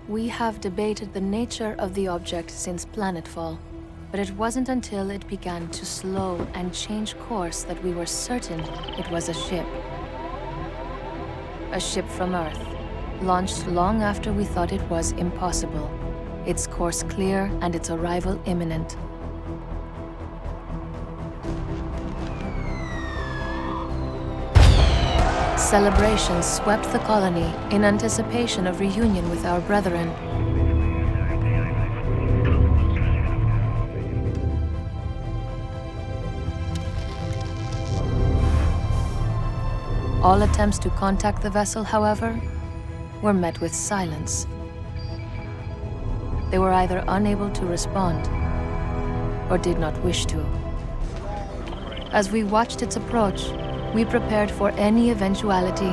We have debated the nature of the object since planetfall, but it wasn't until it began to slow and change course that we were certain it was a ship. A ship from Earth, launched long after we thought it was impossible. Its course clear and its arrival imminent. Celebrations swept the colony in anticipation of reunion with our brethren. All attempts to contact the vessel, however, were met with silence. They were either unable to respond or did not wish to. As we watched its approach, we prepared for any eventuality.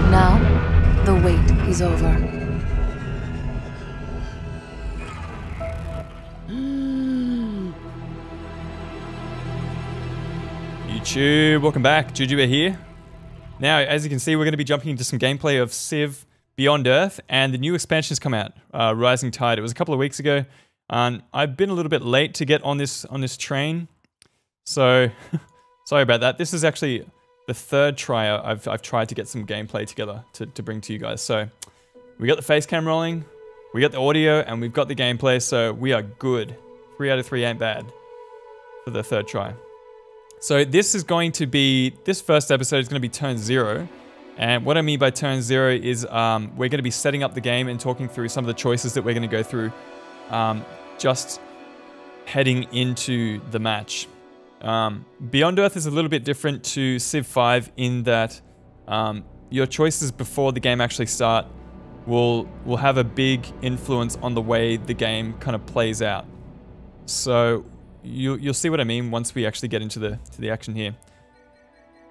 Now, the wait is over. YouTube, welcome back. Jujubear here. Now, as you can see, we're going to be jumping into some gameplay of Civ Beyond Earth, and the new expansion has come out, Rising Tide. It was a couple of weeks ago. I've been a little bit late to get on this train, so sorry about that. This is actually the third try I've tried to get some gameplay together to bring to you guys. So we got the face cam rolling, we got the audio, and we've got the gameplay, so we are good. 3 out of 3 ain't bad for the third try. So this is going to be, this first episode is going to be turn 0. And what I mean by turn 0 is we're going to be setting up the game and talking through some of the choices that we're going to go through just heading into the match. Beyond Earth is a little bit different to Civ 5 in that your choices before the game actually start will have a big influence on the way the game kind of plays out. So you'll see what I mean once we actually get into the action here.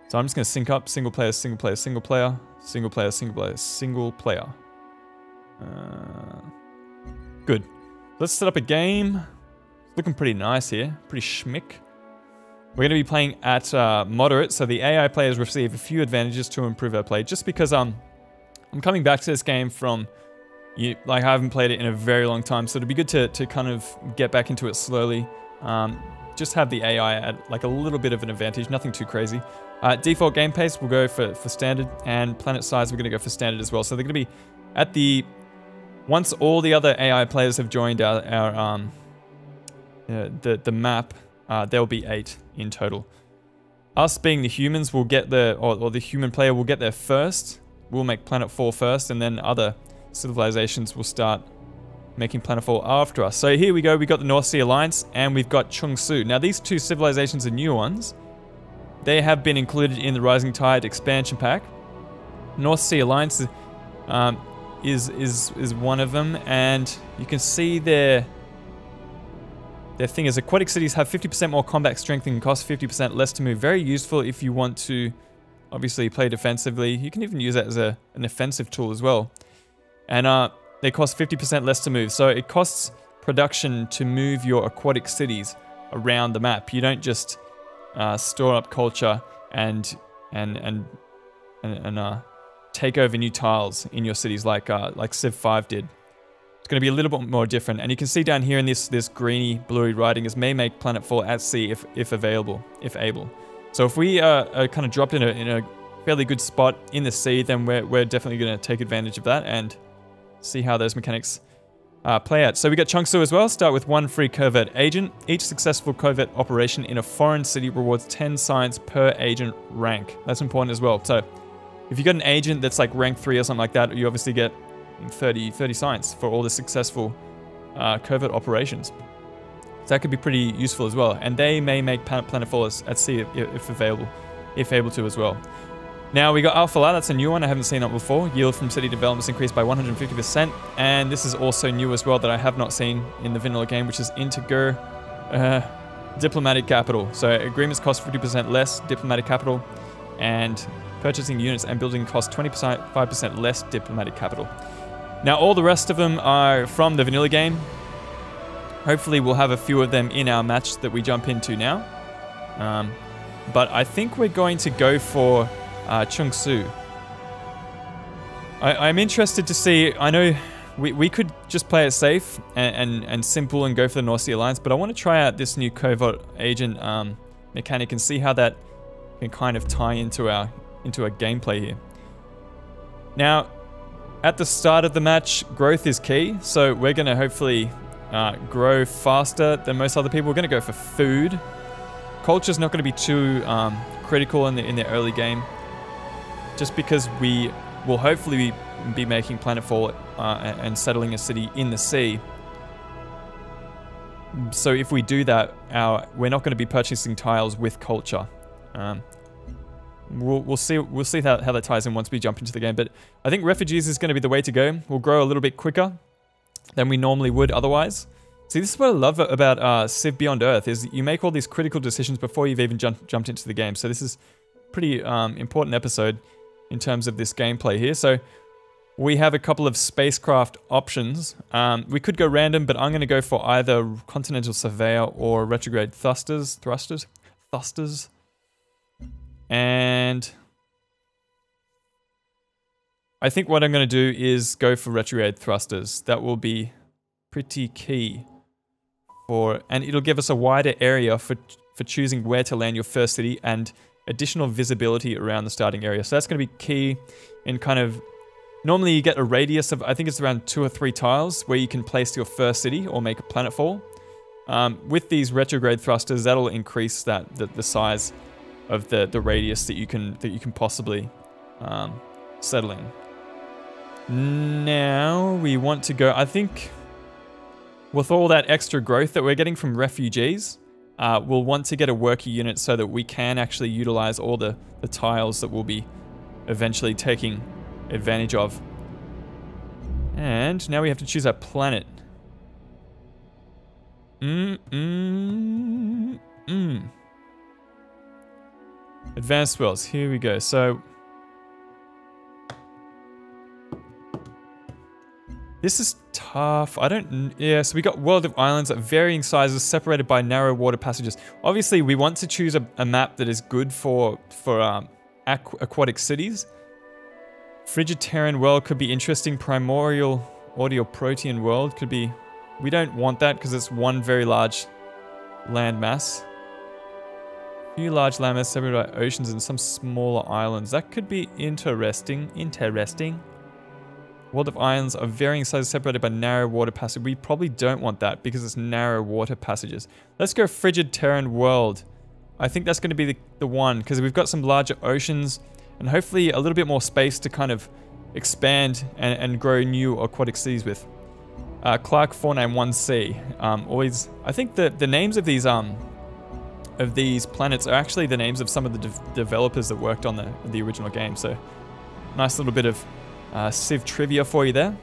So I'm just going to sync up single player, single player, single player, single player, single player, single player. Good. Let's set up a game. It's looking pretty nice here, pretty schmick. We're going to be playing at moderate, so the AI players receive a few advantages to improve our play. Just because I'm coming back to this game from, like I haven't played it in a very long time, so it'd be good to kind of get back into it slowly. Just have the AI at like a little bit of an advantage, nothing too crazy. Default game pace, we'll go for standard, and planet size, we're going to go for standard as well. So they're going to be at the, once all the other AI players have joined the map, there'll be 8 in total. Us being the humans will get or the human player will get there first. We'll make planet 4 first, and then other civilizations will start making planetfall after us. So here we go, we got the North Sea Alliance, and we've got Chungsu. Now these two civilizations are new ones. They have been included in the Rising Tide expansion pack. North Sea Alliance is one of them, and you can see their thing is aquatic cities have 50% more combat strength and cost 50% less to move. Very useful if you want to obviously play defensively. You can even use that as an offensive tool as well. And they cost 50% less to move. So it costs production to move your aquatic cities around the map. You don't just store up culture and take over new tiles in your cities like Civ 5 did. It's going to be a little bit more different. And you can see down here in this greeny, bluey writing is may make planetfall at sea if available, if able. So if we are kind of dropped in a fairly good spot in the sea, then we're definitely going to take advantage of that and see how those mechanics play out. So we got Chungsu as well. Start with 1 free covert agent. Each successful covert operation in a foreign city rewards 10 science per agent rank. That's important as well. So if you got an agent that's like rank 3 or something like that, you obviously get 30 science for all the successful covert operations. So that could be pretty useful as well. And they may make planetfall at sea if able to as well. Now we got Alpha La, that's a new one, I haven't seen that before. Yield from city developments increased by 150%. And this is also new as well that I have not seen in the vanilla game, which is Integer Diplomatic Capital. So agreements cost 50% less diplomatic capital, and purchasing units and building cost 25% less diplomatic capital. Now, all the rest of them are from the vanilla game. Hopefully, we'll have a few of them in our match that we jump into now. But I think we're going to go for Chungsu. I'm interested to see, I know we could just play it safe and simple and go for the North Sea Alliance, but I want to try out this new covert agent mechanic and see how that can kind of tie into our gameplay here. Now, at the start of the match, growth is key, so we're going to hopefully grow faster than most other people. We're going to go for food. Culture's not going to be too critical in the early game, just because we will hopefully be making planetfall and settling a city in the sea. So if we do that, we're not going to be purchasing tiles with culture. We'll see how that ties in once we jump into the game. But I think refugees is going to be the way to go. We'll grow a little bit quicker than we normally would otherwise. See, this is what I love about Civ Beyond Earth, is you make all these critical decisions before you've even jumped into the game. So this is a pretty important episode in terms of this gameplay here. So we have a couple of spacecraft options. We could go random, but I'm going to go for either Continental Surveyor or Retrograde Thrusters. And I think what I'm going to do is go for Retrograde Thrusters. That will be pretty key. And it'll give us a wider area for choosing where to land your first city and additional visibility around the starting area. So that's going to be key in kind of... Normally you get a radius of, I think it's around 2 or 3 tiles where you can place your first city or make a planetfall. With these Retrograde Thrusters, that'll increase the size of the radius that you can possibly settle in. Now we want to go, I think, with all that extra growth that we're getting from refugees, we'll want to get a worker unit so that we can actually utilize all the tiles that we'll be eventually taking advantage of. And now we have to choose our planet. Advanced worlds, here we go. So this is tough. Yeah, so we got World of Islands at varying sizes, separated by narrow water passages. Obviously, we want to choose a map that is good for aquatic cities. Frigid Terran world could be interesting. Primordial Audio Protean world could be... We don't want that because it's one very large land mass. Few large land masses separated by oceans and some smaller islands. That could be interesting. World of Islands of varying sizes separated by narrow water passages. We probably don't want that because it's narrow water passages. Let's go Frigid Terran world. I think that's going to be the one because we've got some larger oceans and hopefully a little bit more space to kind of expand and grow new aquatic cities with. Clark 491C. Always, I think the names of these planets are actually the names of some of the developers that worked on the original game. So nice little bit of Civ trivia for you there.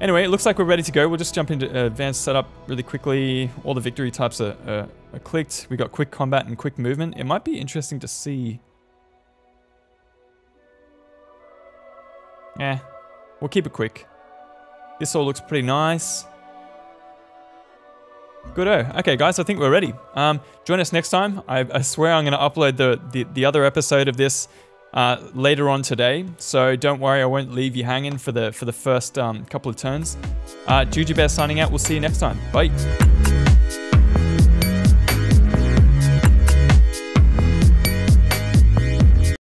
Anyway, it looks like we're ready to go. We'll just jump into advanced setup really quickly. All the victory types are clicked. We got quick combat and quick movement. It might be interesting to see. We'll keep it quick. This all looks pretty nice. Good-o. Okay, guys, I think we're ready. Join us next time. I swear I'm going to upload the other episode of this later on today, so don't worry, I won't leave you hanging for the first couple of turns. Jujubear signing out. We'll see you next time. Bye.